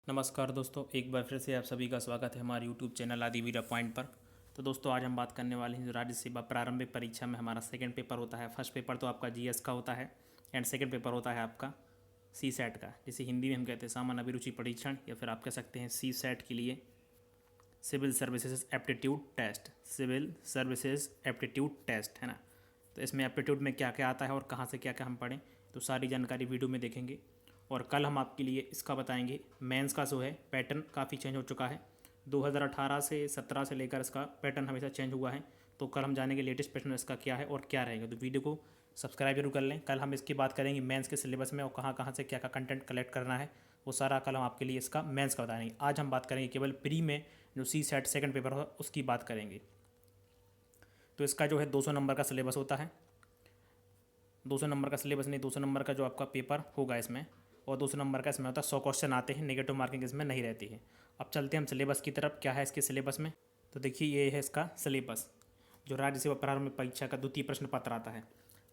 नमस्कार दोस्तों, एक बार फिर से आप सभी का स्वागत है हमारे यूट्यूब चैनल आदिवीरा पॉइंट पर। तो दोस्तों आज हम बात करने वाले हैं जो राज्य सेवा प्रारंभिक परीक्षा में हमारा सेकंड पेपर होता है। फर्स्ट पेपर तो आपका जीएस का होता है एंड सेकंड पेपर होता है आपका सी सेट का, जिसे हिंदी में हम कहते हैं सामान्य अभिरुचि परीक्षण, या फिर आप कह सकते हैं सी सेट के लिए civil services aptitude test. Civil services aptitude test है ना। तो इसमें एप्टीट्यूड में क्या क्या आता है और कहाँ से क्या क्या हम पढ़ें, तो सारी जानकारी वीडियो में देखेंगे। और कल हम आपके लिए इसका बताएंगे मेंस का जो है पैटर्न काफ़ी चेंज हो चुका है। 2018 से 17 से लेकर इसका पैटर्न हमेशा चेंज हुआ है। तो कल हम जानेंगे लेटेस्ट पैटर्न इसका क्या है और क्या रहेगा। तो वीडियो को सब्सक्राइब जरूर कर लें। कल हम इसकी बात करेंगे मेंस के सिलेबस में और कहाँ कहाँ से क्या क्या कंटेंट कलेक्ट करना है, वो सारा कल हम आपके लिए इसका मेंस का बताएंगे। आज हम बात करेंगे केवल प्री में जो सी सेट सेकंड पेपर हो उसकी बात करेंगे। तो इसका जो है 200 नंबर का सिलेबस होता है। 200 नंबर का सिलेबस नहीं, 200 नंबर का जो आपका पेपर होगा इसमें, और 200 नंबर का इसमें होता है। 100 क्वेश्चन आते हैं, नेगेटिव मार्किंग इसमें नहीं रहती है। अब चलते हैं हम सिलेबस की तरफ, क्या है इसके सिलेबस में। तो देखिए ये है इसका सिलेबस, जो राज्य सेवा प्रारंभिक परीक्षा का द्वितीय प्रश्न पत्र आता है।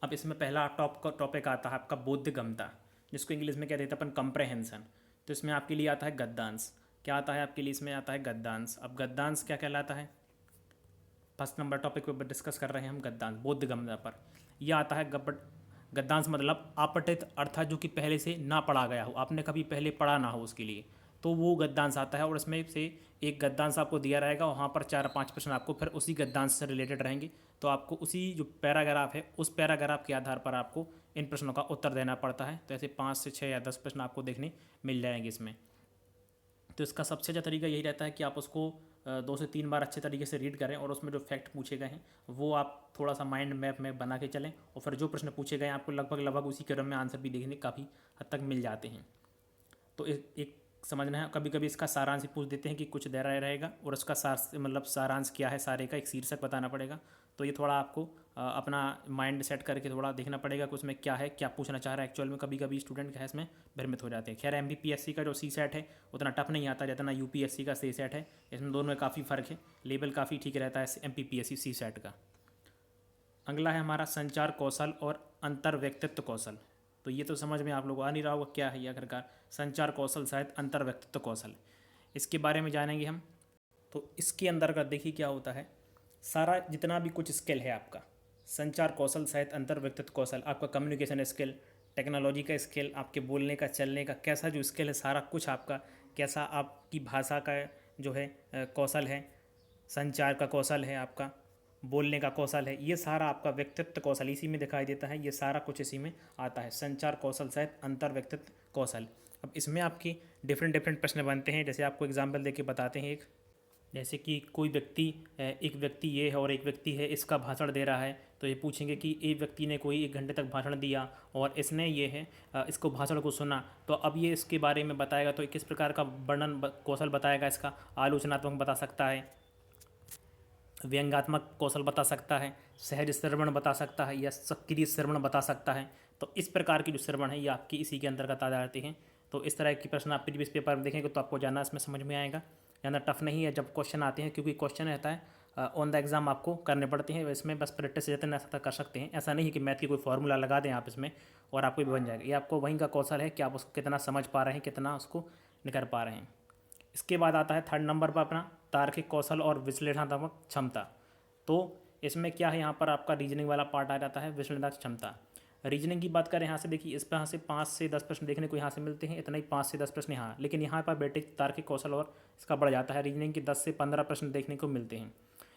अब इसमें पहला टॉपिक आता है आपका बोधगम्यता, जिसको इंग्लिश में क्या देते हैं अपन, कंप्रेहेंशन। तो इसमें आपके लिए आता है गद्यांश। क्या आता है आपके लिए, इसमें आता है गद्यांश। अब गद्यांश क्या कहलाता है, फर्स्ट नंबर टॉपिक पे डिस्कस कर रहे हैं हम गद्यांश बोधगम्यता पर। यह आता है गद्यांश मतलब अपठित, अर्थात जो कि पहले से ना पढ़ा गया हो, आपने कभी पहले पढ़ा ना हो उसके लिए, तो वो गद्यांश आता है। और इसमें से एक गद्यांश आपको दिया रहेगा, वहाँ पर 4-5 प्रश्न आपको फिर उसी गद्यांश से रिलेटेड रहेंगे। तो आपको उसी जो पैराग्राफ है उस पैराग्राफ के आधार पर आपको इन प्रश्नों का उत्तर देना पड़ता है। तो ऐसे 5 से 6 या 10 प्रश्न आपको देखने मिल जाएंगे इसमें। तो इसका सबसे अच्छा तरीका यही रहता है कि आप उसको 2 से 3 बार अच्छे तरीके से रीड करें, और उसमें जो फैक्ट पूछे गए हैं वो आप थोड़ा सा माइंड मैप में बना के चलें, और फिर जो प्रश्न पूछे गए हैं आपको लगभग उसी क्रम में आंसर भी देखने काफ़ी हद तक मिल जाते हैं। तो एक समझना है, कभी कभी इसका सारांश ही पूछ देते हैं कि कुछ दे रहा रहेगा, और उसका मतलब सारांश क्या है, सारे का एक शीर्षक बताना पड़ेगा। तो ये थोड़ा आपको अपना माइंड सेट करके थोड़ा देखना पड़ेगा कि उसमें क्या है, क्या पूछना चाह रहा है एक्चुअल में। कभी कभी स्टूडेंट क्या है इसमें भ्रमित हो जाते हैं। खैर एमपीपीएससी का जो सी सेट है उतना टफ नहीं आता जितना यूपीएससी का सी सेट है। इसमें दोनों में काफ़ी फ़र्क है, लेवल काफ़ी ठीक रहता है एमपीपीएससी सी सेट का। अगला है हमारा संचार कौशल और अंतर व्यक्तित्व कौशल। तो ये तो समझ में आप लोगों को आ नहीं रहा होगा क्या है ये आखिरकार, संचार कौशल शायद अंतर व्यक्तित्व कौशल, इसके बारे में जानेंगे हम। तो इसके अंदर का देखिए क्या होता है, सारा जितना भी कुछ स्किल है आपका, संचार कौशल शायद अंतर व्यक्तित्व कौशल, आपका कम्युनिकेशन स्किल, टेक्नोलॉजी का स्किल, आपके बोलने का चलने का कैसा जो स्किल है, सारा कुछ आपका कैसा, आपकी भाषा का जो है कौशल है, संचार का कौशल है, आपका बोलने का कौशल है, ये सारा आपका व्यक्तित्व कौशल इसी में दिखाई देता है। ये सारा कुछ इसी में आता है, संचार कौशल शायद अंतर व्यक्तित्व कौशल। अब इसमें आपकी डिफरेंट डिफरेंट प्रश्न बनते हैं, जैसे आपको एग्जाम्पल देके बताते हैं। एक जैसे कि कोई व्यक्ति, एक व्यक्ति ये है और एक व्यक्ति है, इसका भाषण दे रहा है। तो ये पूछेंगे कि एक व्यक्ति ने कोई 1 घंटे तक भाषण दिया और इसने ये है इसको भाषण को सुना, तो अब ये इसके बारे में बताएगा। तो किस प्रकार का वर्णन कौशल बताएगा इसका, आलोचनात्मक बता सकता है, व्यंग्यात्मक कौशल बता सकता है, सहज श्रवण बता सकता है, या सक्रिय श्रवण बता सकता है। तो इस प्रकार की जो श्रवण है ये आपकी इसी के अंतर्गत आ जाती हैं। तो इस तरह की प्रश्न आप प्रीवियस पेपर में देखेंगे तो आपको जानना इसमें समझ में आएगा। ज़्यादा टफ नहीं है जब क्वेश्चन आते हैं, क्योंकि क्वेश्चन रहता है ऑन द एग्ज़ाम आपको करने पड़ते हैं। इसमें बस प्रैक्टिस जितना ऐसा कर सकते हैं, ऐसा नहीं कि मैथ की कोई फार्मूला लगा दें आप इसमें और आपको भी बन जाएगा। ये आपको वहीं का कौशल है कि आप उसको कितना समझ पा रहे हैं, कितना उसको निकर पा रहे हैं। इसके बाद आता है 3rd नंबर पर अपना तार्किक कौशल और विश्लेषणात्मक क्षमता। तो इसमें क्या है, यहाँ पर आपका रीजनिंग वाला पार्ट आ जाता है, विश्लेषणात्मक क्षमता। रीजनिंग की बात करें यहाँ से, देखिए इस पर यहाँ से 5 से 10 प्रश्न देखने को यहाँ से मिलते हैं, इतना ही 5 से 10 प्रश्न यहाँ, लेकिन यहाँ पर बेटे तार्किक कौशल और इसका बढ़ जाता है, रीजनिंग के 10 से 15 प्रश्न देखने को मिलते हैं।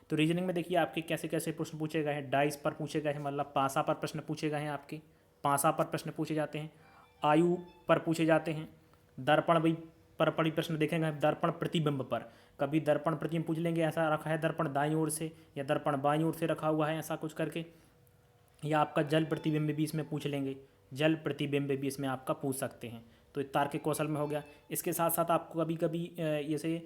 तो रीजनिंग में देखिए आपके कैसे कैसे प्रश्न पूछे गए हैं, डाइस पर पूछे गए हैं, मतलब पासा पर प्रश्न पूछे गए हैं, आपके पासा पर प्रश्न पूछे जाते हैं, आयु पर पूछे जाते हैं, दर्पण भी पर पड़ी प्रश्न देखेंगे, दर्पण प्रतिबिंब पर, कभी दर्पण प्रतिबिंब पूछ लेंगे, ऐसा रखा है दर्पण दाईं ओर से या दर्पण बाईं ओर से रखा हुआ है ऐसा कुछ करके, या आपका जल प्रतिबिंब भी इसमें पूछ लेंगे, जल प्रतिबिंब भी इसमें आपका पूछ सकते हैं। तो तार्किक कौशल में हो गया। इसके साथ साथ आपको कभी कभी जैसे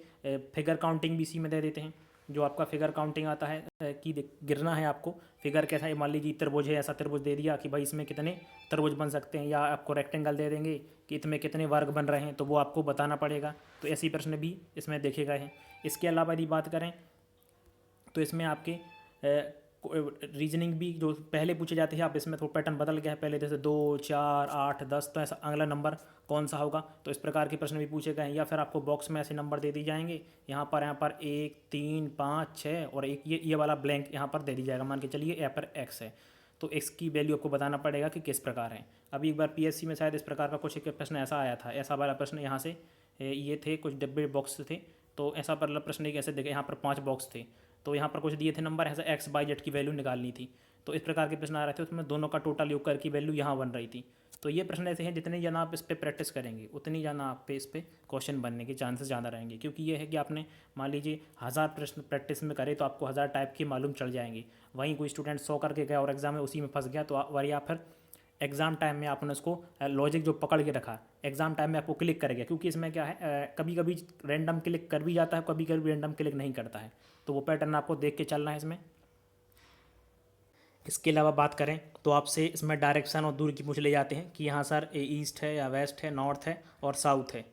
फिगर काउंटिंग भी इसी में दे देते हैं, जो आपका फिगर काउंटिंग आता है कि गिरना है आपको, फिगर कैसा है, मान लीजिए त्रिभुज है, ऐसा त्रिभुज दे दिया कि भाई इसमें कितने त्रिभुज बन सकते हैं, या आपको रेक्टेंगल दे देंगे कि इसमें कितने वर्ग बन रहे हैं, तो वो आपको बताना पड़ेगा। तो ऐसी प्रश्न भी इसमें देखे गए हैं। इसके अलावा यदि बात करें तो इसमें आपके रीजनिंग भी जो पहले पूछे जाते हैं, आप इसमें थोड़ा पैटर्न बदल गया है, पहले जैसे 2, 4, 8, 10, तो ऐसा अगला नंबर कौन सा होगा, तो इस प्रकार के प्रश्न भी पूछे गए हैं। या फिर आपको बॉक्स में ऐसे नंबर दे दिए जाएंगे, यहाँ पर 1, 3, 5, 6 और एक ये वाला ब्लैंक यहाँ पर दे दी जाएगा। मान के चलिए यहाँ पर x है, तो x की वैल्यू आपको बताना पड़ेगा कि किस प्रकार है। अभी एक बार पीएससी में शायद इस प्रकार का कुछ एक प्रश्न ऐसा आया था, ऐसा वाला प्रश्न यहाँ से ये थे कुछ डब्बे बॉक्स थे, तो ऐसा वाला प्रश्न एक ऐसे देखे, यहाँ पर 5 बॉक्स थे, तो यहाँ पर कुछ दिए थे नंबर, ऐसा एक्स बाई जेड की वैल्यू निकालनी थी। तो इस प्रकार के प्रश्न आ रहे थे, उसमें दोनों का टोटल योग करके वैल्यू यहाँ बन रही थी। तो ये प्रश्न ऐसे हैं, जितने ज़्यादा आप इस पर प्रैक्टिस करेंगे उतनी ज़्यादा आप पे इस पर क्वेश्चन बनने के चांसेस ज़्यादा रहेंगे। क्योंकि ये है कि आपने मान लीजिए 1000 प्रश्न प्रैक्टिस में करे तो आपको 1000 टाइप के मालूम चल जाएंगे। वहीं कोई स्टूडेंट 100 करके गया और एग्जाम में उसी में फंस गया, तो और या फिर एग्ज़ाम टाइम में आपने उसको लॉजिक जो पकड़ के रखा, एग्ज़ाम टाइम में आपको क्लिक करेगा। क्योंकि इसमें क्या है, कभी कभी रैंडम क्लिक कर भी जाता है, कभी कभी रैंडम क्लिक नहीं करता है, तो वो पैटर्न आपको देख के चलना है इसमें। इसके अलावा बात करें तो आपसे इसमें डायरेक्शन और दूरी की पूछ ले जाते हैं कि यहाँ सर ईस्ट है या वेस्ट है, नॉर्थ है और साउथ है।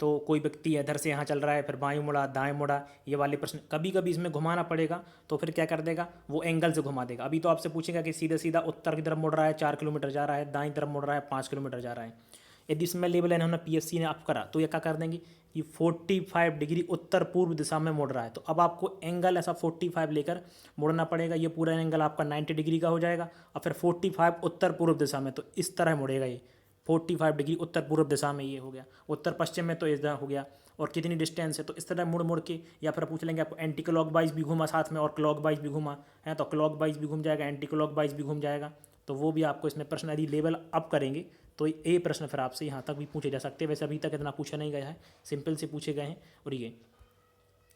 तो कोई व्यक्ति इधर से यहाँ चल रहा है, फिर बाएं मुड़ा दाएं मुड़ा, ये वाले प्रश्न कभी कभी इसमें घुमाना पड़ेगा, तो फिर क्या कर देगा, वो एंगल से घुमा देगा। अभी तो आपसे पूछेगा कि सीधा सीधा उत्तर की तरफ मुड़ रहा है 4 किलोमीटर जा रहा है, दाएं तरफ मुड़ रहा है 5 किलोमीटर जा रहा है। यदि इसमें लेवल इन्होंने पीएससी ने आप करा, तो ये क्या कर देंगे कि 45 डिग्री उत्तर पूर्व दिशा में मुड़ रहा है, तो अब आपको एंगल ऐसा 45 लेकर मुड़ना पड़ेगा। ये पूरा एंगल आपका 90 डिग्री का हो जाएगा, और फिर 45 उत्तर पूर्व दिशा में, तो इस तरह मुड़ेगा ये 45 डिग्री उत्तर पूर्व दिशा में, ये हो गया। उत्तर पश्चिम में तो इधर हो गया, और कितनी डिस्टेंस है, तो इस तरह मुड़ मुड़ के। या फिर पूछ लेंगे आपको एंटी क्लॉक वाइज भी घूमा साथ में और क्लॉक वाइज भी घूमा है, तो क्लॉक वाइज भी घूम जाएगा, एंटी क्लॉक वाइज भी घूम जाएगा। तो वो भी आपको इसमें प्रश्न यदि लेवल अप करेंगे तो ये प्रश्न फिर आपसे यहाँ तक भी पूछे जा सकते हैं। वैसे अभी तक इतना पूछा नहीं गया है, सिंपल से पूछे गए हैं। और ये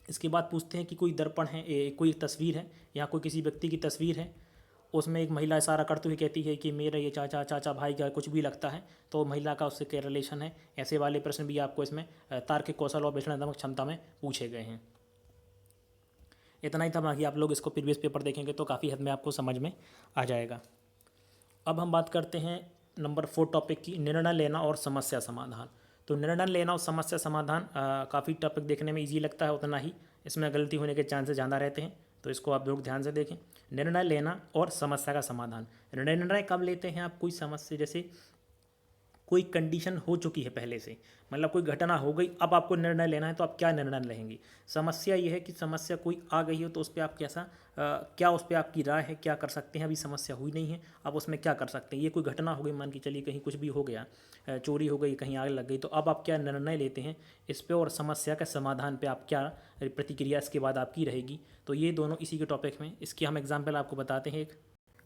इसके बाद पूछते हैं कि कोई दर्पण है, कोई तस्वीर है, यहाँ कोई किसी व्यक्ति की तस्वीर है, उसमें एक महिला इशारा करते हुए कहती है कि मेरा ये चाचा चाचा भाई का कुछ भी लगता है, तो महिला का उससे क्या रिलेशन है। ऐसे वाले प्रश्न भी आपको इसमें तार्किक कौशल और विश्लेषणात्मक क्षमता में पूछे गए हैं। इतना ही था, बाकी आप लोग इसको प्रीवियस पेपर देखेंगे तो काफ़ी हद में आपको समझ में आ जाएगा। अब हम बात करते हैं नंबर 4 टॉपिक की, निर्णय लेना और समस्या समाधान। तो निर्णय लेना और समस्या समाधान काफ़ी टॉपिक देखने में इजी लगता है, उतना ही इसमें गलती होने के चांसेस ज़्यादा रहते हैं, तो इसको आप लोग ध्यान से देखें। निर्णय लेना और समस्या का समाधान। निर्णय कब लेते हैं आप, कोई समस्या, जैसे कोई कंडीशन हो चुकी है पहले से, मतलब कोई घटना हो गई, अब आपको निर्णय लेना है, तो आप क्या निर्णय लेंगे। समस्या ये है कि समस्या कोई आ गई हो तो उस पर आप कैसा क्या उस पर आपकी राय है, क्या कर सकते हैं। अभी समस्या हुई नहीं है, अब उसमें क्या कर सकते हैं। ये कोई घटना हो गई, मान के चलिए कहीं कुछ भी हो गया, चोरी हो गई, कहीं आग लग गई, तो अब आप क्या निर्णय लेते हैं इस पर, और समस्या के समाधान पर आप क्या प्रतिक्रिया इसके बाद आपकी रहेगी। तो ये दोनों इसी के टॉपिक में, इसके हम एग्जाम्पल आपको बताते हैं।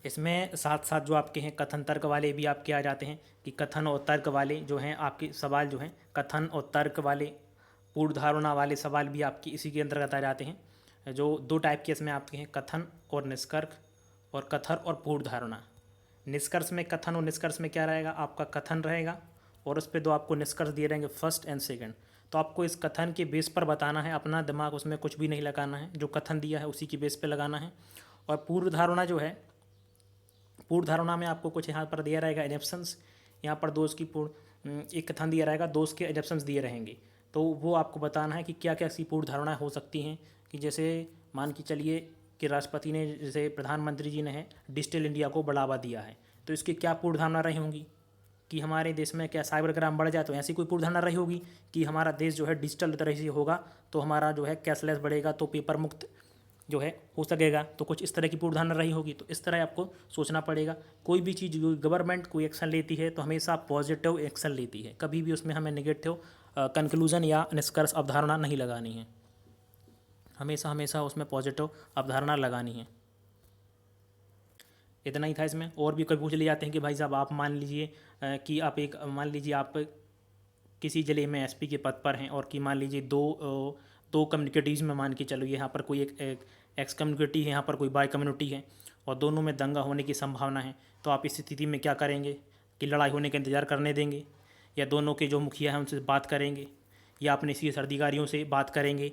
इसमें साथ साथ जो आपके हैं कथन तर्क वाले भी आपके आ जाते हैं, कि कथन और तर्क वाले जो हैं आपके सवाल जो हैं, कथन और तर्क वाले पूर्व धारणा वाले सवाल भी आपकी इसी के अंतर्गत आ जाते हैं। जो 2 टाइप के इसमें आपके हैं, कथन और निष्कर्ष, और कथन और पूर्व धारणा। निष्कर्ष में, कथन और निष्कर्ष में क्या रहेगा, आपका कथन रहेगा और उस पर 2 आपको निष्कर्ष दिए रहेंगे, फर्स्ट एंड सेकेंड। तो आपको इस कथन के बेस पर बताना है, अपना दिमाग उसमें कुछ भी नहीं लगाना है, जो कथन दिया है उसी की बेस पर लगाना है। और पूर्व धारणा जो है, पूर्व धारणा में आपको कुछ यहाँ पर दिया रहेगा एजम्पशंस, यहाँ पर 2 उसकी एक कथन दिया रहेगा, 2 उसके एजम्पशंस दिए रहेंगे, तो वो आपको बताना है कि क्या क्या ऐसी पूर्व धारणाएँ हो सकती हैं। कि जैसे मान के चलिए कि राष्ट्रपति ने, जैसे प्रधानमंत्री जी ने है डिजिटल इंडिया को बढ़ावा दिया है, तो इसकी क्या पूर्व धारणा रही होंगी कि हमारे देश में क्या साइबर क्राइम बढ़ जाए, तो ऐसी कोई पूर्व धारणा रही होगी कि हमारा देश जो है डिजिटल तरह से होगा, तो हमारा जो है कैशलेस बढ़ेगा, तो पेपर मुक्त जो है हो सकेगा, तो कुछ इस तरह की पूर्व धारणा रही होगी। तो इस तरह आपको सोचना पड़ेगा। कोई भी चीज़ गवर्नमेंट कोई एक्शन लेती है तो हमेशा पॉजिटिव एक्शन लेती है, कभी भी उसमें हमें नेगेटिव कंक्लूजन या निष्कर्ष अवधारणा नहीं लगानी है, हमेशा उसमें पॉजिटिव अवधारणा लगानी है। इतना ही था इसमें। और भी कभी पूछ ले जाते हैं कि भाई साहब आप मान लीजिए कि मान लीजिए आप किसी ज़िले में एसपी के पद पर हैं, और कि मान लीजिए दो कम्युनिटीज़ में, मान के चलो यहाँ पर कोई एक एक्स कम्युनिटी है, यहाँ पर कोई वाई कम्युनिटी है, और दोनों में दंगा होने की संभावना है, तो आप इस स्थिति में क्या करेंगे कि लड़ाई होने का इंतज़ार करने देंगे, या दोनों के जो मुखिया हैं उनसे बात करेंगे, या अपने सी अधिकारियों से बात करेंगे।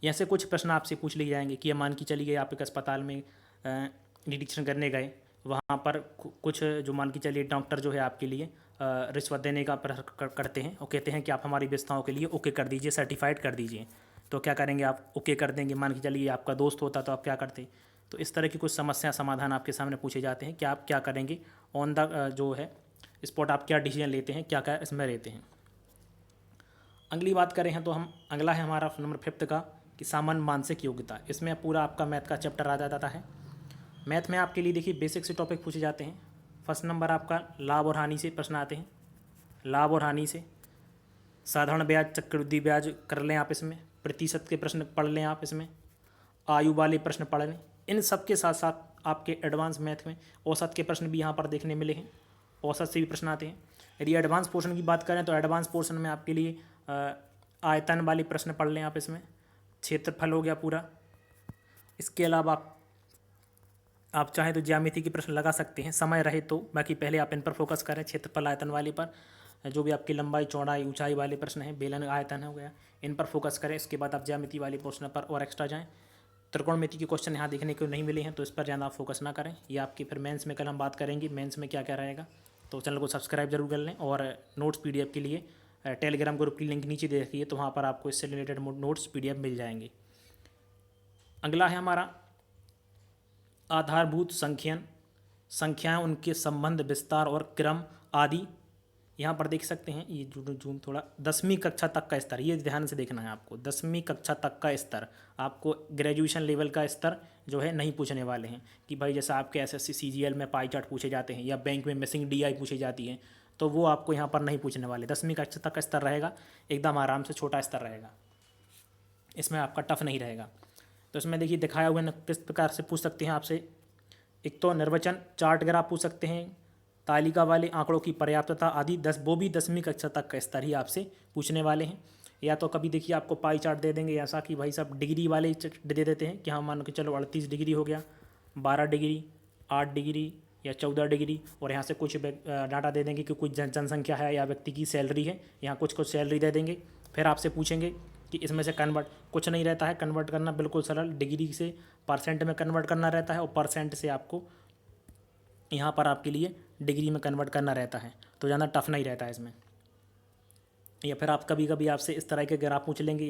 ऐसे कुछ प्रश्न आपसे पूछ लिए जाएंगे कि मान की चलिए आप एक अस्पताल में निरीक्षण करने गए, वहाँ पर कुछ जो मान की चलिए डॉक्टर जो है आपके लिए रिश्वत देने का प्रयास करते हैं, और कहते हैं कि आप हमारी व्यवस्थाओं के लिए ओके कर दीजिए, सर्टिफाइड कर दीजिए। तो क्या करेंगे आप, ओके कर देंगे। मान के चलिए आपका दोस्त होता तो आप क्या करते, तो इस तरह की कुछ समस्या समाधान आपके सामने पूछे जाते हैं कि आप क्या करेंगे ऑन द जो है स्पॉट, आप क्या डिसीजन लेते हैं, क्या क्या इसमें रहते हैं। अगली बात करें हैं तो हम अगला है हमारा नंबर 5 का कि सामान्य मानसिक योग्यता। इसमें पूरा आपका मैथ का चैप्टर आ जाता है। मैथ में आपके लिए देखिए बेसिक से टॉपिक पूछे जाते हैं। फर्स्ट नंबर आपका लाभ और हानि से प्रश्न आते हैं। लाभ और हानि से साधारण ब्याज, चक्रवृद्धि ब्याज कर लें आप, इसमें प्रतिशत के प्रश्न पढ़ लें आप, इसमें आयु वाले प्रश्न पढ़ लें। इन सब के साथ साथ आपके एडवांस मैथ में औसत के प्रश्न भी यहाँ पर देखने मिले हैं। औसत से भी प्रश्न आते हैं। यदि एडवांस पोर्शन की बात करें तो एडवांस पोर्शन में आपके लिए आयतन वाले प्रश्न पढ़ लें आप, इसमें क्षेत्रफल हो गया पूरा। इसके अलावा आप चाहें तो ज्यामिति के प्रश्न लगा सकते हैं समय रहे तो, बाकी पहले आप इन पर फोकस करें, क्षेत्रफल आयतन वाले पर। जो भी आपकी लंबाई चौड़ाई ऊंचाई वाले प्रश्न हैं, बेलन आयतन हो गया, इन पर फोकस करें। इसके बाद आप ज्यामिति वाले प्रश्न पर और एक्स्ट्रा जाएँ। त्रिकोणमिति के क्वेश्चन यहाँ देखने को नहीं मिले हैं तो इस पर ज़्यादा आप फोकस ना करें। ये आपकी फिर मेंस में कल हम बात करेंगे मेंस में क्या क्या रहेगा। तो चैनल को सब्सक्राइब जरूर कर लें और नोट्स पीडीएफ के लिए टेलीग्राम ग्रुप की लिंक नीचे दे रखी है, तो वहाँ पर आपको इससे रिलेटेड नोट्स पीडीएफ मिल जाएंगे। अगला है हमारा आधारभूत संख्यन, संख्याएं, उनके संबंध, विस्तार और क्रम आदि। यहाँ पर देख सकते हैं, ये जूम थोड़ा, 10वीं कक्षा तक का स्तर, ये ध्यान से देखना है आपको। 10वीं कक्षा तक का स्तर, आपको ग्रेजुएशन लेवल का स्तर जो है नहीं पूछने वाले हैं कि भाई जैसा आपके एसएससी सीजीएल में पाई चार्ट पूछे जाते हैं या बैंक में मिसिंग डीआई पूछी जाती है, तो वो आपको यहाँ पर नहीं पूछने वाले। 10वीं कक्षा तक का स्तर रहेगा, एकदम आराम से छोटा स्तर रहेगा, इसमें आपका टफ नहीं रहेगा। तो इसमें देखिए दिखाया हुआ किस प्रकार से पूछ सकते हैं आपसे। एक तो निर्वचन, चार्ट ग्राफ पूछ सकते हैं, तालिका वाले आंकड़ों की पर्याप्तता आदि, वो भी 10वीं कक्षा तक का स्तर ही आपसे पूछने वाले हैं। या तो कभी देखिए आपको पाई चार्ट दे देंगे ऐसा कि भाई साहब डिग्री वाले दे देते हैं कि हाँ मान के चलो 38 डिग्री हो गया, 12 डिग्री, 8 डिग्री या 14 डिग्री, और यहाँ से कुछ डाटा दे देंगे कि कुछ जनसंख्या है या व्यक्ति की सैलरी है, यहाँ कुछ सैलरी दे देंगे। फिर आपसे पूछेंगे कि इसमें से कन्वर्ट, कुछ नहीं रहता है कन्वर्ट करना, बिल्कुल सरल, डिग्री से परसेंट में कन्वर्ट करना रहता है और परसेंट से आपको यहाँ पर आपके लिए डिग्री में कन्वर्ट करना रहता है, तो ज़्यादा टफ नहीं रहता है इसमें। या फिर आप कभी कभी आपसे इस तरह के ग्राफ पूछ लेंगे,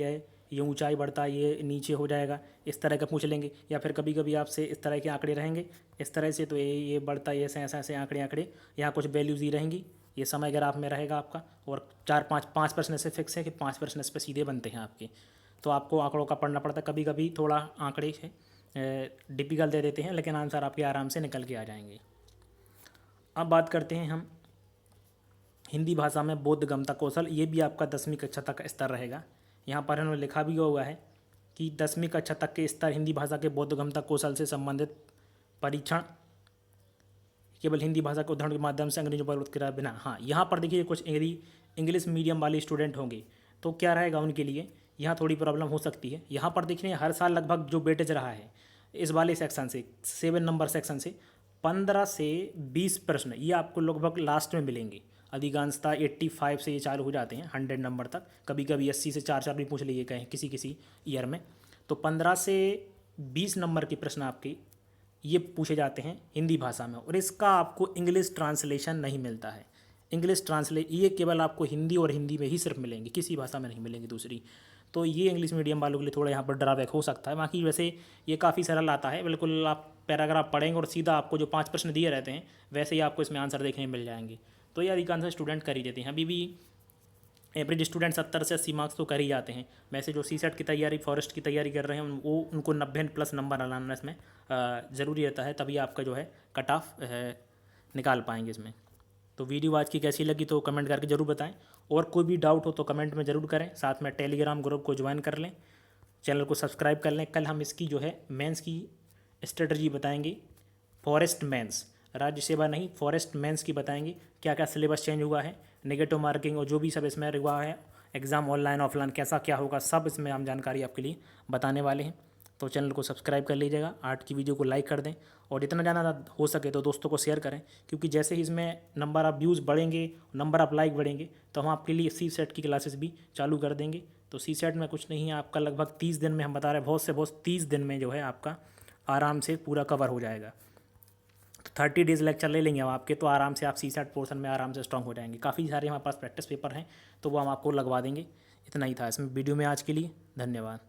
ये ऊंचाई बढ़ता है, ये नीचे हो जाएगा, इस तरह का पूछ लेंगे। या फिर कभी कभी आपसे इस तरह के आंकड़े रहेंगे इस तरह से, तो ये बढ़ता है, ऐसे ऐसे ऐसे आंकड़े यहाँ कुछ वैल्यूज़ ही रहेंगी, ये समय ग्राफ में रहेगा आपका। और 4-5 प्रश्न ऐसे फिक्स है कि 5 प्रश्न इस पर सीधे बनते हैं आपके, तो आपको आंकड़ों का पढ़ना पड़ता है। कभी कभी थोड़ा आंकड़े डिफिकल्ट दे देते हैं, लेकिन आंसर आपके आराम से निकल के आ जाएंगे। अब बात करते हैं हम हिंदी भाषा में बोधगम्यता कौशल, ये भी आपका 10वीं कक्षा तक का स्तर रहेगा। यहाँ पर इन्होंने लिखा भी हुआ है कि 10वीं कक्षा तक के स्तर हिंदी भाषा के बोधगम्यता कौशल से संबंधित परीक्षण केवल हिंदी भाषा के उदाहरण के माध्यम से अंग्रेजों पर विरोध कराए बिना। हाँ, यहाँ पर देखिए कुछ इंग्लिश मीडियम वाले स्टूडेंट होंगे तो क्या रहेगा उनके लिए, यहाँ थोड़ी प्रॉब्लम हो सकती है। यहाँ पर देखिए हर साल लगभग जो वेटेज रहा है इस वाले सेक्शन से, 7 नंबर सेक्शन से 15 से 20 प्रश्न ये आपको लगभग लास्ट में मिलेंगे। अधिकांशतः 85 से ये चालू हो जाते हैं 100 नंबर तक, कभी कभी 80 से 4 भी पूछ लिए गए किसी किसी ईयर में। तो 15 से 20 नंबर के प्रश्न आपके ये पूछे जाते हैं हिंदी भाषा में, और इसका आपको इंग्लिश ट्रांसलेशन नहीं मिलता है। इंग्लिश ये केवल आपको हिंदी और हिंदी में ही सिर्फ मिलेंगे, किसी भाषा में नहीं मिलेंगे दूसरी। तो ये इंग्लिश मीडियम वालों के लिए थोड़ा यहाँ पर ड्राबैक हो सकता है। बाकी वैसे ये काफ़ी सरल आता है, बिल्कुल आप पैराग्राफ पढ़ेंगे और सीधा आपको जो 5 प्रश्न दिए रहते हैं वैसे ही आपको इसमें आंसर देखने मिल जाएंगे। तो ये अधिकांश स्टूडेंट कर ही देते हैं। अभी भी एवरेज स्टूडेंट 70 से 80 मार्क्स तो कर ही जाते हैं। वैसे जो सीसेट की तैयारी, फॉरेस्ट की तैयारी कर रहे हैं वो उनको 90+ नंबर लाना इसमें ज़रूरी रहता है, तभी आपका जो है कट ऑफ निकाल पाएंगे इसमें। तो वीडियो आज की कैसी लगी तो कमेंट करके ज़रूर बताएं, और कोई भी डाउट हो तो कमेंट में ज़रूर करें। साथ में टेलीग्राम ग्रुप को ज्वाइन कर लें, चैनल को सब्सक्राइब कर लें। कल हम इसकी जो है मेंस की स्ट्रेटजी बताएंगे, फॉरेस्ट मेंस, राज्य सेवा नहीं फॉरेस्ट मेंस की बताएंगे, क्या क्या सिलेबस चेंज हुआ है, नेगेटिव मार्किंग और जो भी सब इसमें हुआ है, एग्ज़ाम ऑनलाइन ऑफलाइन कैसा क्या होगा, सब इसमें हम जानकारी आपके लिए बताने वाले हैं। तो चैनल को सब्सक्राइब कर लीजिएगा, आज की वीडियो को लाइक कर दें और जितना ज़्यादा हो सके तो दोस्तों को शेयर करें, क्योंकि जैसे ही इसमें नंबर ऑफ़ व्यूज़ बढ़ेंगे, नंबर ऑफ़ लाइक बढ़ेंगे, तो हम आपके लिए सीसेट की क्लासेस भी चालू कर देंगे। तो सीसेट में कुछ नहीं है, आपका लगभग 30 दिन में हम बता रहे हैं, बहुत से बहुत 30 दिन में जो है आपका आराम से पूरा कवर हो जाएगा। तो 30 डेज़ लेक्चर ले लेंगे हम आपके, तो आराम से आप सीसेट पोर्शन में आराम से स्ट्रॉन्ग हो जाएंगे। काफ़ी सारे हमारे पास प्रैक्टिस पेपर हैं तो वो हम आपको लगवा देंगे। इतना ही था इसमें वीडियो में आज के लिए, धन्यवाद।